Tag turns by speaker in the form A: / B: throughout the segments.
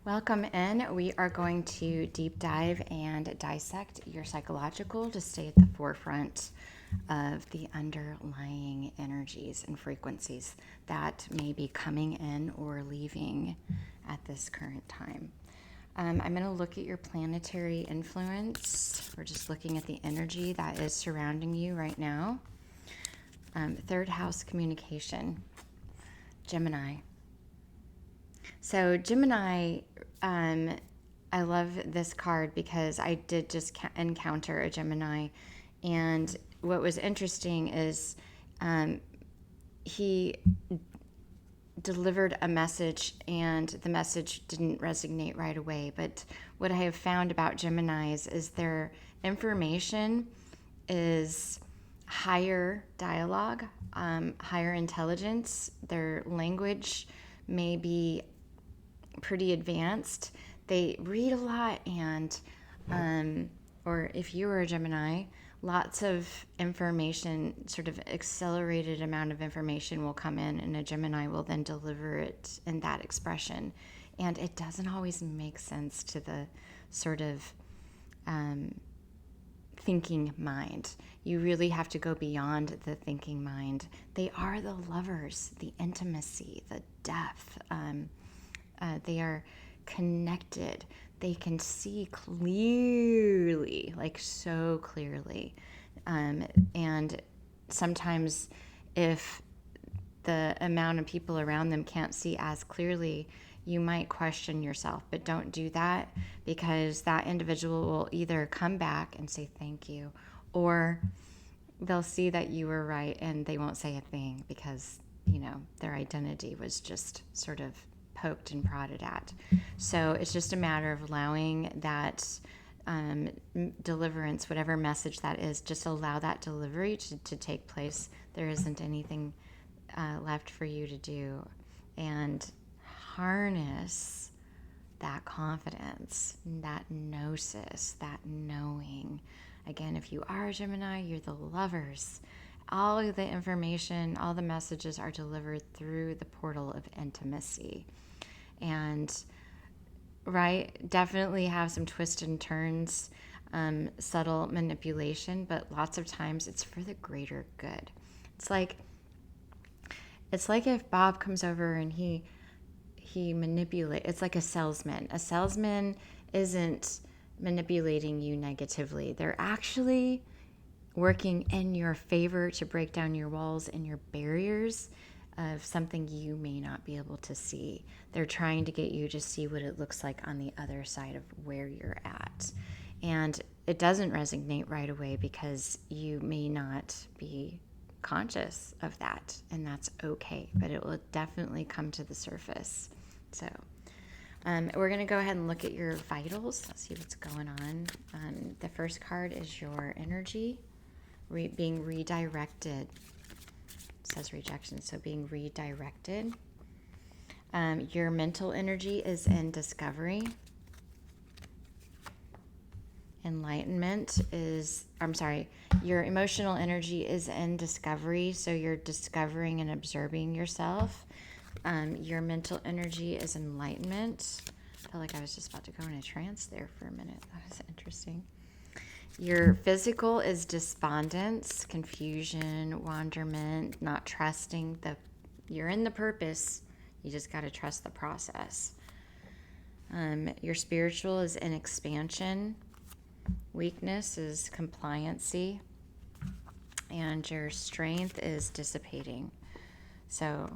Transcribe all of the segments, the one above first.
A: Welcome in. We are going to deep dive and dissect your psychological to stay at the forefront of the underlying energies and frequencies that may be coming in or leaving at this current time. I'm going to look at your planetary influence. We're just looking at the energy that is surrounding you right now. Third house communication, Gemini. So Gemini, I love this card because I did just encounter a Gemini, and what was interesting is he delivered a message and the message didn't resonate right away. But what I have found about Geminis is their information is higher dialogue, higher intelligence. Their language may be pretty advanced. They read a lot, and or if you were a Gemini, lots of information, sort of accelerated amount of information will come in, and a Gemini will then deliver it in that expression. And it doesn't always make sense to the sort of thinking mind. You really have to go beyond the thinking mind. They are the lovers, the intimacy, the depth. They are connected. They can see clearly, like so clearly. And sometimes if the amount of people around them can't see as clearly, you might question yourself. But don't do that, because that individual will either come back and say thank you, or they'll see that you were right and they won't say a thing because, their identity was just sort of poked and prodded at. So it's just a matter of allowing that deliverance, whatever message that is, just allow that delivery to take place. There isn't anything left for you to do. And harness that confidence, that gnosis, that knowing. Again, if you are a Gemini, you're the lovers. All of the information, all the messages are delivered through the portal of intimacy. And, right, definitely have some twists and turns, subtle manipulation, but lots of times it's for the greater good. It's like if Bob comes over and he manipulates. It's like a salesman. A salesman isn't manipulating you negatively. They're actually working in your favor to break down your walls and your barriers of something you may not be able to see. They're trying to get you to see what it looks like on the other side of where you're at. And it doesn't resonate right away because you may not be conscious of that, and that's okay, but it will definitely come to the surface. So we're going to go ahead and look at your vitals. Let's see what's going on. The first card is your energy being redirected. It says rejection, so being redirected. Your mental energy is in discovery. Enlightenment is, your emotional energy is in discovery, so you're discovering and observing yourself. Your mental energy is enlightenment. I felt like I was just about to go in a trance there for a minute. That was interesting. Your physical is despondence, confusion, wonderment, not trusting. You're in the purpose. You just got to trust the process. Your spiritual is in expansion. Weakness is compliancy. And your strength is dissipating. So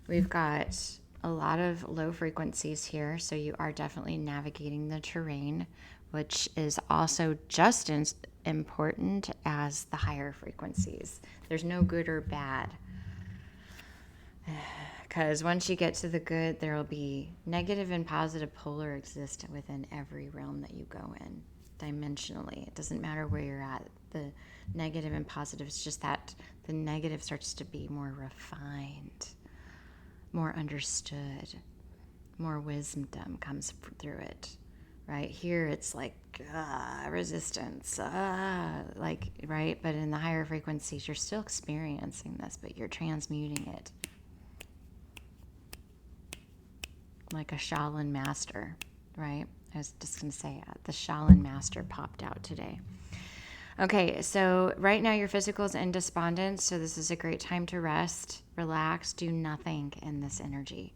A: we've got a lot of low frequencies here. So you are definitely navigating the terrain, which is also just as important as the higher frequencies. There's no good or bad. Because once you get to the good, there will be negative and positive polar exist within every realm that you go in, dimensionally. It doesn't matter where you're at. The negative and positive is just that the negative starts to be more refined, more understood, more wisdom comes through it. Right here, it's like resistance, right? But in the higher frequencies, you're still experiencing this, but you're transmuting it. like a Shaolin master, right? I was just going to say the Shaolin master popped out today. Okay, so right now your physical is in despondence, so this is a great time to rest, relax, do nothing in this energy,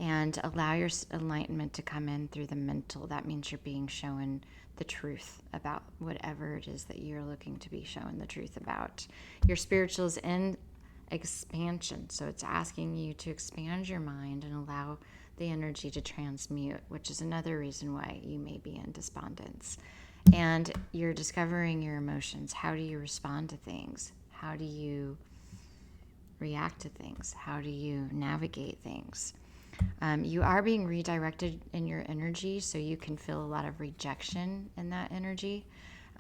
A: and allow your enlightenment to come in through the mental. That means you're being shown the truth about whatever it is that you're looking to be shown the truth about. Your spiritual is in expansion, so it's asking you to expand your mind and allow the energy to transmute, which is another reason why you may be in despondence. And you're discovering your emotions. How do you respond to things? How do you react to things? How do you navigate things? You are being redirected in your energy, so you can feel a lot of rejection in that energy.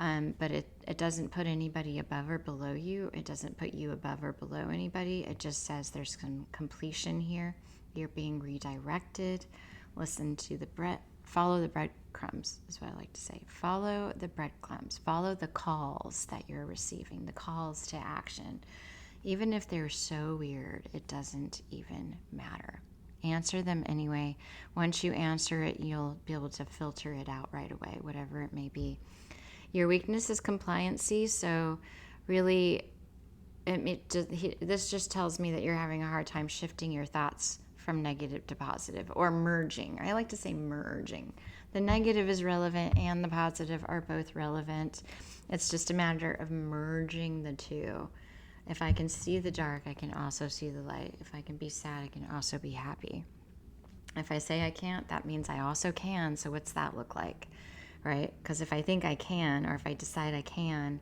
A: But it doesn't put anybody above or below you. It doesn't put you above or below anybody. It just says there's some completion here. You're being redirected. Listen to follow the breadcrumbs is what I like to say. Follow the breadcrumbs. Follow the calls that you're receiving, the calls to action. Even if they're so weird, it doesn't even matter. Answer them anyway. Once you answer it, you'll be able to filter it out right away, whatever it may be. Your weakness is complacency, so really, this just tells me that you're having a hard time shifting your thoughts from negative to positive, or merging. I like to say merging. The negative is relevant and the positive are both relevant. It's just a matter of merging the two. If I can see the dark, I can also see the light. If I can be sad, I can also be happy. If I say I can't, that means I also can. So what's that look like, right? Because if I think I can, or if I decide I can,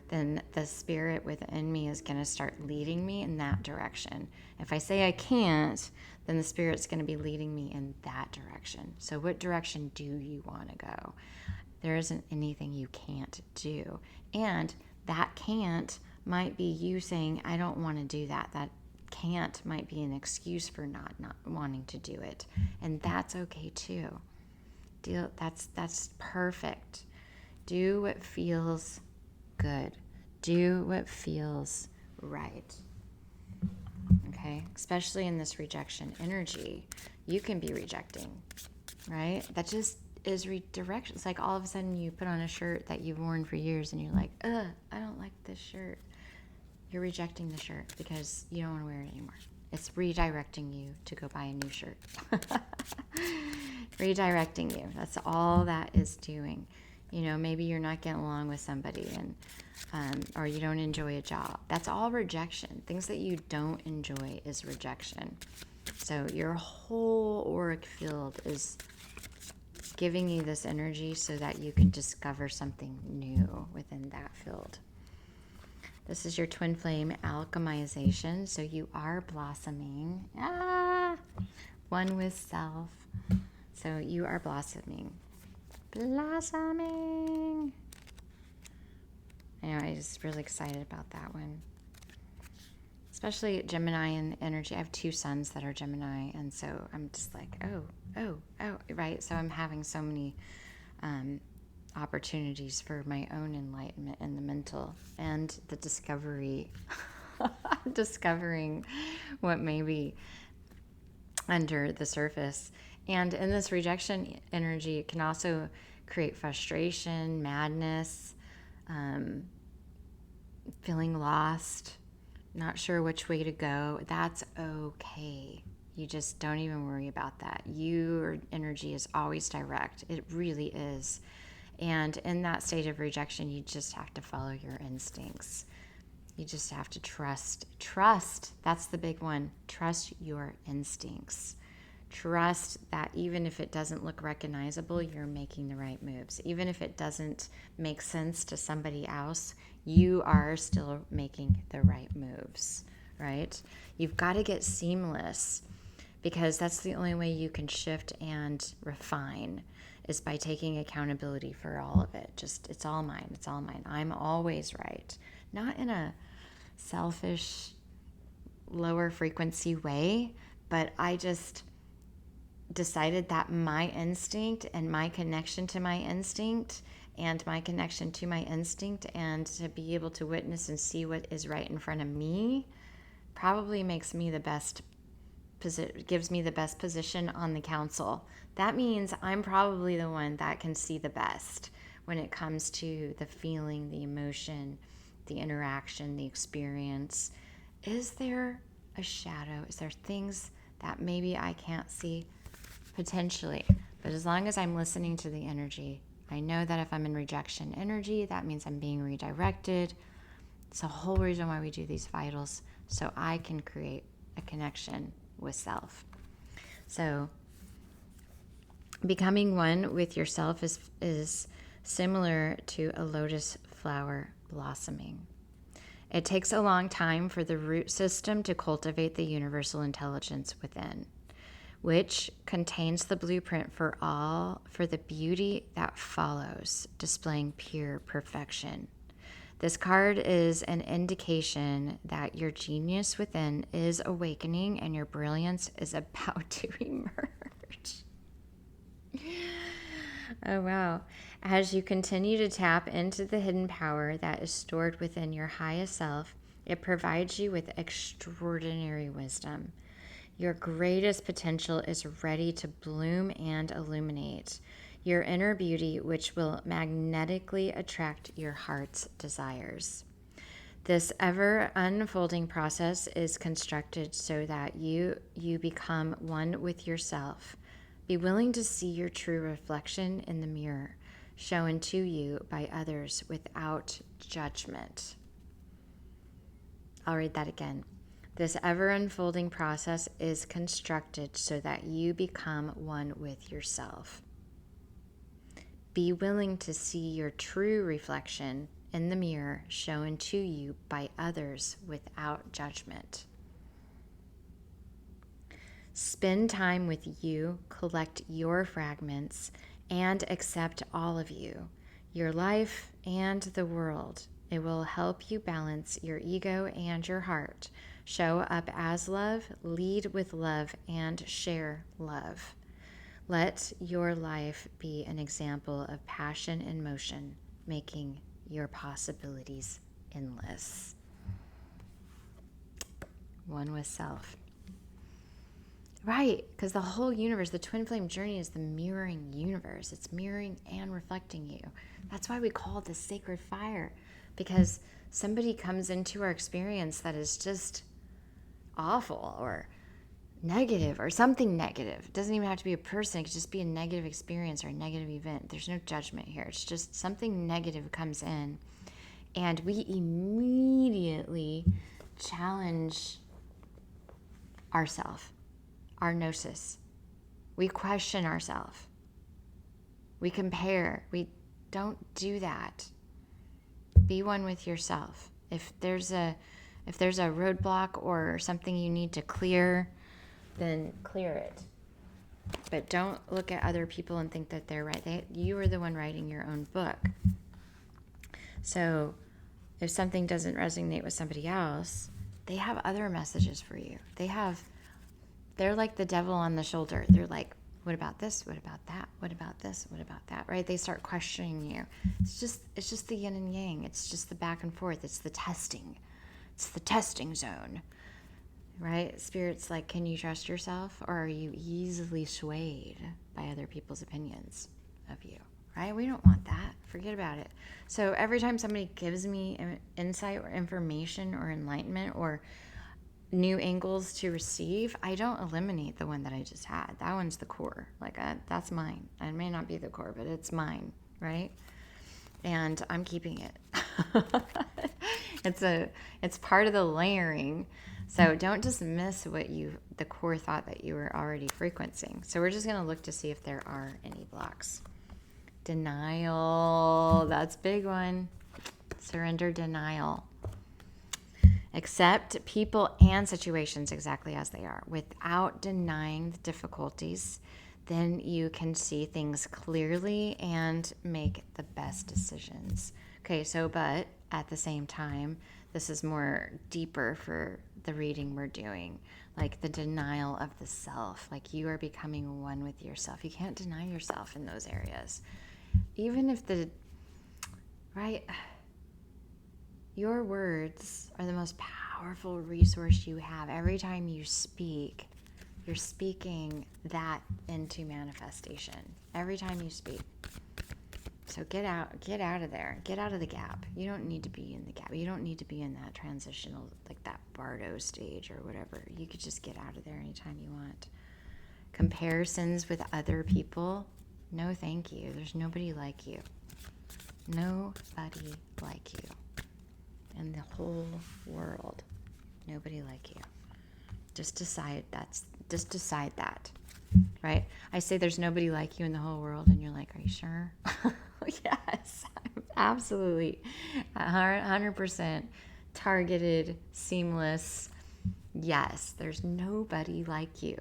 A: then the spirit within me is going to start leading me in that direction. If I say I can't, then the spirit's going to be leading me in that direction. So what direction do you want to go? There isn't anything you can't do. And that can't might be you saying, I don't want to do that. That can't might be an excuse for not wanting to do it. And that's okay too. That's perfect. Do what feels good. Do what feels right. Okay? Especially in this rejection energy, you can be rejecting, right? That just is redirection. It's like all of a sudden you put on a shirt that you've worn for years and you're like, I don't like this shirt. You're rejecting the shirt because you don't want to wear it anymore. It's redirecting you to go buy a new shirt. Redirecting you. That's all that is doing. You know, maybe you're not getting along with somebody or you don't enjoy a job. That's all rejection. Things that you don't enjoy is rejection. So your whole auric field is giving you this energy so that you can discover something new within that field. This is your twin flame alchemization. So you are blossoming. One with self. So you are blossoming. Blossoming. Anyway, I'm just really excited about that one. Especially Gemini and energy. I have 2 sons that are Gemini, and so I'm just like, oh, right? So I'm having so many opportunities for my own enlightenment in the mental and the discovery, discovering what may be under the surface. And in this rejection energy, it can also create frustration, madness, feeling lost, not sure which way to go. That's okay. You just don't even worry about that. Your energy is always direct. It really is. And in that state of rejection, you just have to follow your instincts. You just have to trust. Trust, that's the big one. Trust your instincts. Trust that even if it doesn't look recognizable, you're making the right moves. Even if it doesn't make sense to somebody else, you are still making the right moves, right? You've got to get seamless, because that's the only way you can shift and refine, is by taking accountability for all of it. Just, it's all mine. It's all mine. I'm always right. Not in a selfish, lower frequency way, but I just decided that my instinct and my connection to my instinct and my connection to my instinct and to be able to witness and see what is right in front of me probably makes me the best gives me the best position on the council. That means I'm probably the one that can see the best when it comes to the feeling, the emotion, the interaction, the experience. Is there a shadow? Is there things that maybe I can't see? Potentially. But as long as I'm listening to the energy, I know that if I'm in rejection energy, that means I'm being redirected. It's the whole reason why we do these vitals, so I can create a connection with self. So becoming one with yourself is similar to a lotus flower blossoming. It takes a long time for the root system to cultivate the universal intelligence within, which contains the blueprint for the beauty that follows, displaying pure perfection. This card is an indication that your genius within is awakening and your brilliance is about to emerge. Oh, wow. As you continue to tap into the hidden power that is stored within your highest self, it provides you with extraordinary wisdom. Your greatest potential is ready to bloom and illuminate your inner beauty, which will magnetically attract your heart's desires. This ever unfolding process is constructed so that you become one with yourself. Be willing to see your true reflection in the mirror, shown to you by others without judgment. I'll read that again. This ever unfolding process is constructed so that you become one with yourself. Be willing to see your true reflection in the mirror shown to you by others without judgment. Spend time with you, collect your fragments, and accept all of you, your life and the world. It will help you balance your ego and your heart, show up as love, lead with love, and share love. Let your life be an example of passion and motion, making your possibilities endless. One with self. Right, because the whole universe, the twin flame journey is the mirroring universe. It's mirroring and reflecting you. That's why we call it the sacred fire, because somebody comes into our experience that is just awful or negative or something negative. It doesn't even have to be a person. It could just be a negative experience or a negative event. There's no judgment here. It's just something negative comes in, and we immediately challenge ourselves. Our gnosis. We question ourselves. We compare. We don't do that. Be one with yourself. If there's a roadblock or something you need to clear, then clear it. But don't look at other people and think that they're right. You are the one writing your own book. So if something doesn't resonate with somebody else, they have other messages for you. They're like the devil on the shoulder. They're like, what about this? What about that? What about this? What about that? Right? They start questioning you. It's just the yin and yang. It's just the back and forth. It's the testing. It's the testing zone. Right? Spirit's like, can you trust yourself, or are you easily swayed by other people's opinions of you? Right? We don't want that. Forget about it. So every time somebody gives me insight or information or enlightenment or new angles to receive, I don't eliminate the one that I just had. That one's the core. That's mine. It may not be the core, but it's mine, right? And I'm keeping it. It's part of the layering. So don't dismiss the core thought that you were already frequencing. So we're just going to look to see if there are any blocks. Denial. That's a big one. Surrender, denial. Accept people and situations exactly as they are without denying the difficulties. Then you can see things clearly and make the best decisions. Okay, but at the same time, this is more deeper for the reading we're doing, like the denial of the self. Like you are becoming one with yourself. You can't deny yourself in those areas. Even if your words are the most powerful resource you have. Every time you speak, You're speaking that into manifestation every time you speak. So get out of there. Get out of the gap. You don't need to be in the gap. You don't need to be in that transitional, like that Bardo stage or whatever. You could just get out of there anytime you want. Comparisons with other people, no thank you. There's nobody like you. Nobody like you. In the whole world. Nobody like you. Just decide that. Right? I say there's nobody like you in the whole world, and you're like, are you sure? Yes, I'm absolutely 100% targeted, seamless. Yes, there's nobody like you.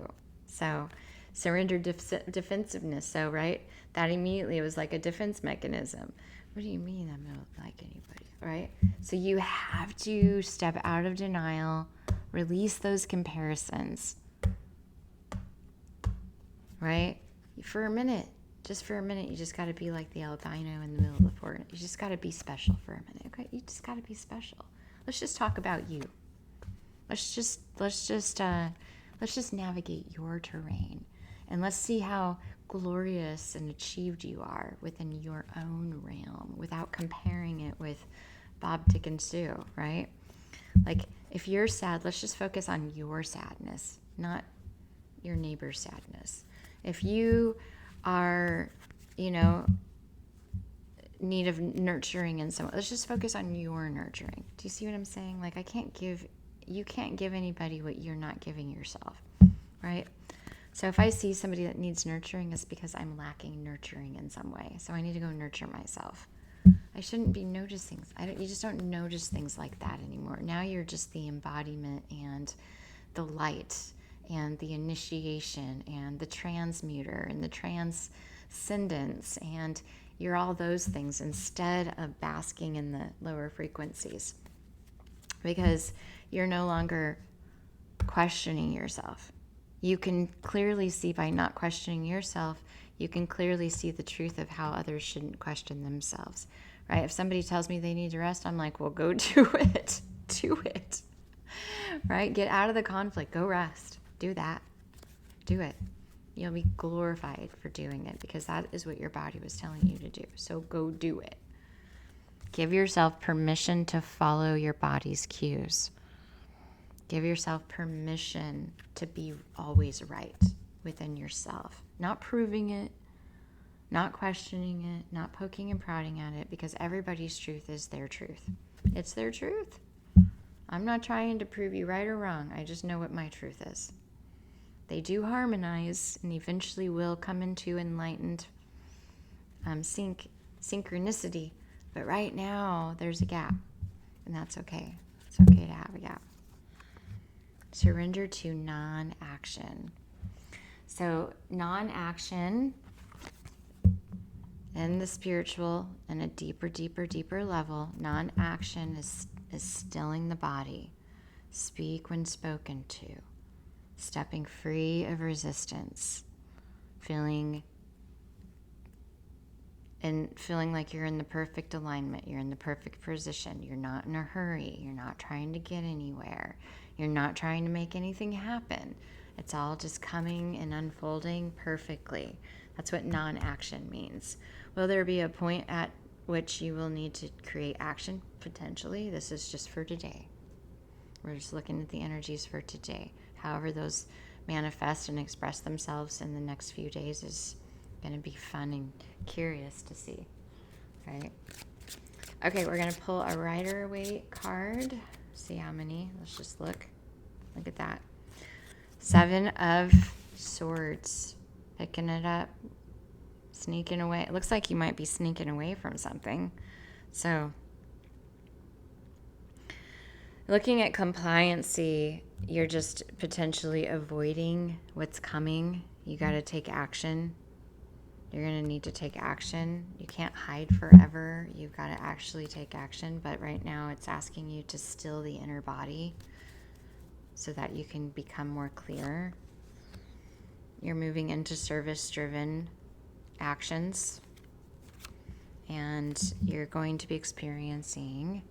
A: So surrender defensiveness. So, right, that immediately was like a defense mechanism. What do you mean I'm not like anybody, right? So you have to step out of denial, release those comparisons, right? For a minute, just for a minute, you just got to be like the albino in the middle of the forest. You just got to be special for a minute, okay? You just got to be special. Let's just talk about you. Let's just navigate your terrain, and let's see how glorious and achieved you are within your own realm without comparing it with Bob, Dick, and Sue, right? Like, if you're sad, let's just focus on your sadness, not your neighbor's sadness. If you are, need of nurturing in someone, let's just focus on your nurturing. Do you see what I'm saying? Like, you can't give anybody what you're not giving yourself, right? So if I see somebody that needs nurturing, it's because I'm lacking nurturing in some way. So I need to go nurture myself. I shouldn't be noticing. You just don't notice things like that anymore. Now you're just the embodiment and the light and the initiation and the transmuter and the transcendence, and you're all those things instead of basking in the lower frequencies, because you're no longer questioning yourself. You can clearly see, by not questioning yourself, you can clearly see the truth of how others shouldn't question themselves, right? If somebody tells me they need to rest, I'm like, well, go do it. Do it, right? Get out of the conflict. Go rest. Do that. Do it. You'll be glorified for doing it, because that is what your body was telling you to do. So go do it. Give yourself permission to follow your body's cues. Give yourself permission to be always right within yourself. Not proving it, not questioning it, not poking and prodding at it, because everybody's truth is their truth. It's their truth. I'm not trying to prove you right or wrong. I just know what my truth is. They do harmonize and eventually will come into enlightened synchronicity. But right now, there's a gap. And that's okay. It's okay to have a gap. Surrender to non-action. So non-action in the spiritual and a deeper level, non-action is stilling the body. Speak when spoken to. Stepping free of resistance. Feeling like you're in the perfect alignment. You're in the perfect position. You're not in a hurry. You're not trying to get anywhere. You're not trying to make anything happen. It's all just coming and unfolding perfectly. That's what non-action means. Will there be a point at which you will need to create action? Potentially. This is just for today. We're just looking at the energies for today. However those manifest and express themselves in the next few days is going to be fun and curious to see, right? Okay, we're going to pull a Rider-Waite card. See how many. Let's just look. Look at that. 7 of Swords. Picking it up. Sneaking away. It looks like you might be sneaking away from something. So, looking at compliancy, you're just potentially avoiding what's coming. You got to take action. You're going to need to take action. You can't hide forever. You've got to actually take action. But right now it's asking you to still the inner body so that you can become more clear. You're moving into service-driven actions. And you're going to be experiencing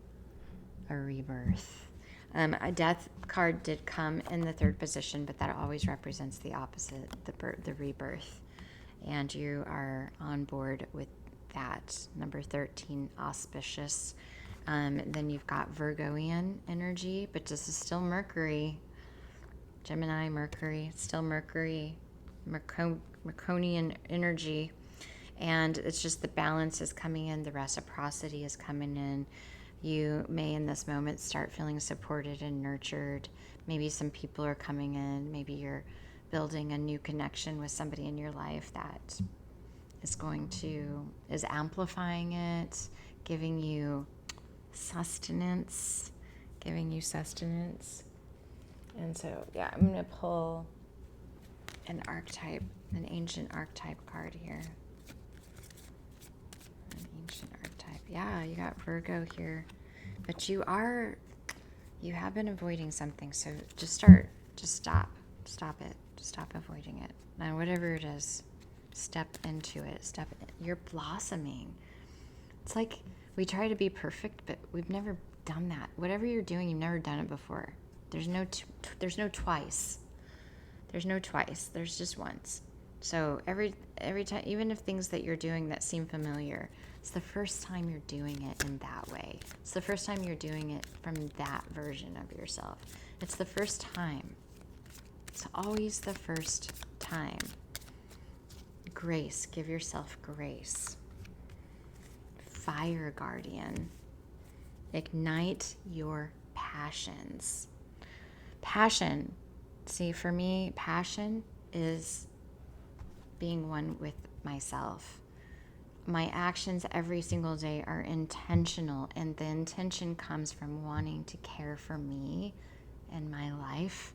A: a rebirth. A death card did come in the third position, but that always represents the opposite, the rebirth. And you are on board with that. Number 13, auspicious. Then you've got Virgoian energy, but this is still Mercury. Gemini, Mercury, still Mercury, Merconian energy. And it's just the balance is coming in, the reciprocity is coming in. You may in this moment start feeling supported and nurtured. Maybe some people are coming in. Maybe you're building a new connection with somebody in your life that is amplifying it, giving you sustenance. And so, yeah, I'm going to pull an ancient archetype card here. An ancient archetype. Yeah, you got Virgo here. But you have been avoiding something. So just stop it. Stop avoiding it. Now, whatever it is, step into it. You're blossoming. It's like we try to be perfect, but we've never done that. Whatever you're doing, you've never done it before. There's no twice. There's just once. So every time, even if things that you're doing that seem familiar, it's the first time you're doing it in that way. It's the first time you're doing it from that version of yourself. It's the first time. It's always the first time. Grace. Give yourself grace. Fire guardian. Ignite your passions. Passion. See, for me, passion is being one with myself. My actions every single day are intentional, and the intention comes from wanting to care for me and my life,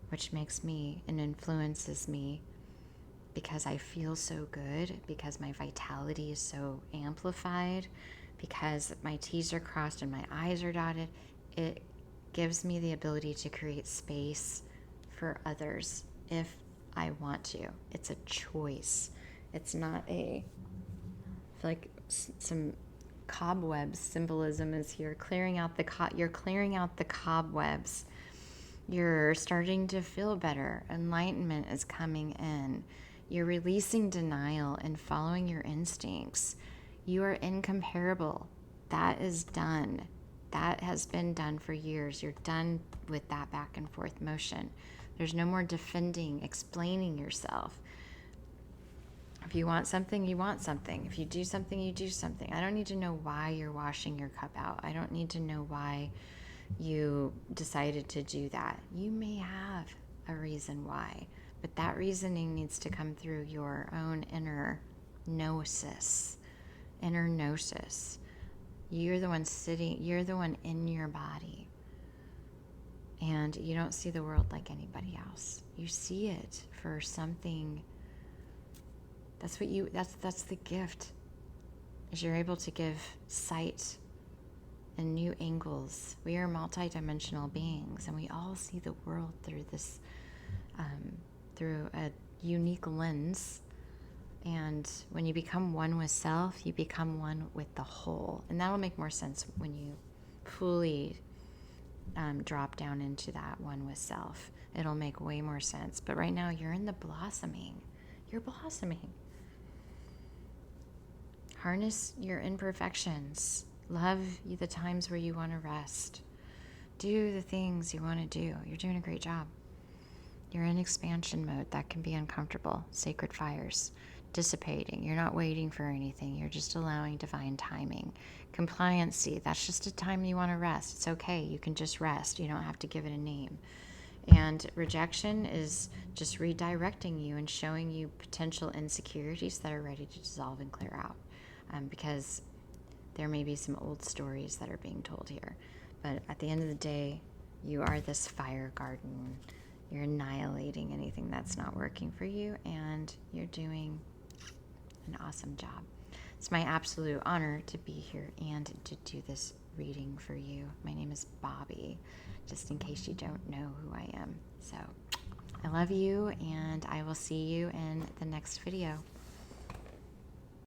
A: which makes me and influences me because I feel so good, because my vitality is so amplified, because my T's are crossed and my I's are dotted. It gives me the ability to create space for others if I want to. It's a choice. It's not I feel like some cobwebs symbolism is here. You're clearing out the cobwebs. You're starting to feel better. Enlightenment is coming in. You're releasing denial and following your instincts. You are incomparable. That is done. That has been done for years. You're done with that back and forth motion. There's no more defending, explaining yourself. If you want something, you want something. If you do something, you do something. I don't need to know why you're washing your cup out. I don't need to know why you decided to do that. You may have a reason why, but that reasoning needs to come through your own inner gnosis. You're the one in your body. And you don't see the world like anybody else. You see it for something. That's the gift. Is you're able to give sight and new angles. We are multidimensional beings, and we all see the world through this, through a unique lens. And when you become one with self, you become one with the whole. And that'll make more sense when you fully drop down into that one with self. It'll make way more sense. But right now, you're in the blossoming. You're blossoming. Harness your imperfections. Love the times where you want to rest. Do the things you want to do. You're doing a great job. You're in expansion mode. That can be uncomfortable. Sacred fires. Dissipating. You're not waiting for anything. You're just allowing divine timing. Compliancy. That's just a time you want to rest. It's okay. You can just rest. You don't have to give it a name. And rejection is just redirecting you and showing you potential insecurities that are ready to dissolve and clear out. Because there may be some old stories that are being told here. But at the end of the day, you are this fire garden. You're annihilating anything that's not working for you, and you're doing an awesome job. It's my absolute honor to be here and to do this reading for you. My name is Bobby, just in case you don't know who I am. So I love you, and I will see you in the next video.